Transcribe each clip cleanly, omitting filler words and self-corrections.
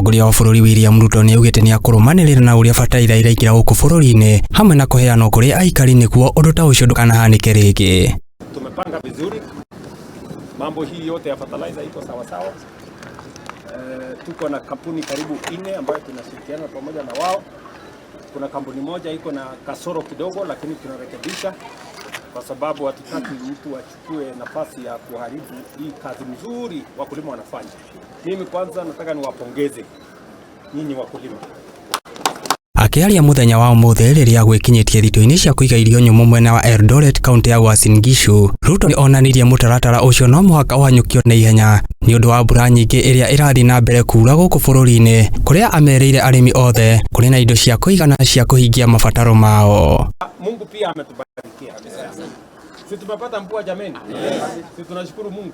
Mũtongoria wa bũrũri William Ruto nĩ augĩte nĩ akũrũmanĩrĩra na ũrĩa bataraitha iraingĩra gũkũ bũrũri-inĩ hamwe na kũheanwo kũrĩ aikari nĩguo ũndũ ta ũcio ndũkanahanĩke rĩngĩ. Tumepanga vizuri, mambo hii yote ya fertilizer iko sawa sawa. Tuko na kampuni karibu 4 ambayo tunashirikiana pamoja na wao. Kuna kampuni moja iko na kasoro kidogo, lakini tunarekebisha kwa sababu hatutaki mtu achukue nafasi ya kuharibu hii kazi nzuri wakulima wanafanya. Mimi kwanza nataka niwapongeze nyinyi wakulima. Akiaria muthenya wa ũmũthĩ rĩrĩa gwĩkinyĩtie thitoo-inĩ cia kũiga irio nyũmũ mwena wa Eldoret kaunti ya Uasin Gishu, Ruto nĩ onanirie mũtaratara ũcio no mũhaka ũhanyũkio na ihenya nĩ ũndũ wa mbura nyingĩ ĩrĩa ĩrathiĩ na mbere kuura gũkũ bũrũri-inĩ, kũrĩa amerĩire arĩmi othe kũrĩ na indo cia kũigana cia kũhingia mabataro mao. Mungu pia ametubarikia. Sisi tumepata mvua jameni. Sisi tunashukuru Mungu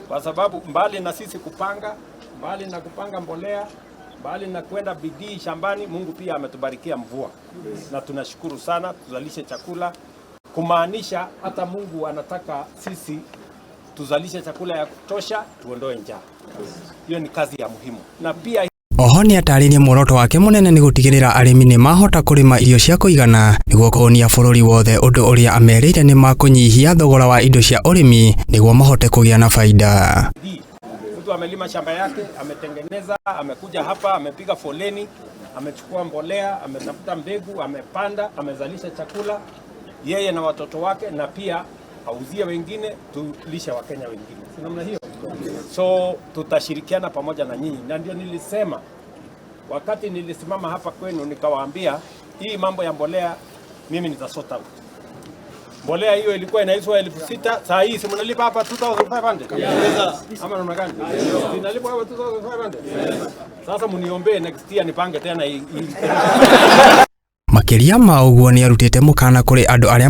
kwa sababu mbali na sisi kupanga, mbali na kupanga mbolea, mbali na kwenda bidii shambani, Mungu pia ametubarikia mvua. Na tunashukuru sana, tuzalishe chakula, kumaanisha hata Mungu anataka sisi tuzalishe chakula ya kutosha, tuondoe njaa. Hiyo ni kazi ya muhimu. Na pia oho nĩ atarĩirie muoroto wake mũnene nĩ gũtigĩrĩra arĩmi nĩ mahota kũrĩma irio cia kũigana nĩguo kũhonia bũrũri wothe, ũndũ ũrĩa amerĩire nĩ makũnyihia thogora wa indo cia ũrĩmi nĩguo mahote kũgĩa na faida. Mtu amelima shamba yake, ametengeneza, amekuja hapa, amepiga foleni, amechukua mbolea, ametafuta mbegu, amepanda, amezalisha chakula yeye na watoto wake, na pia auzie wengine, tulishe Wakenya wengine. Si namna hiyo? So tutashirikiana pamoja na nyinyi, na ndio nilisema wakati nilisimama hapa kwenu nikawaambia hii mambo ya mbolea mimi nitasota out. Mbolea hiyo ilikuwa inaiswa 6,000, saa hii si mnalipa hapa 2,500. Ama namna gani? Ninalipa hapa 2,500. Sasa mniombe next year nipange tena hii. Makĩria ma ũguo nĩ arutĩte mũkana kũrĩ andũ arĩa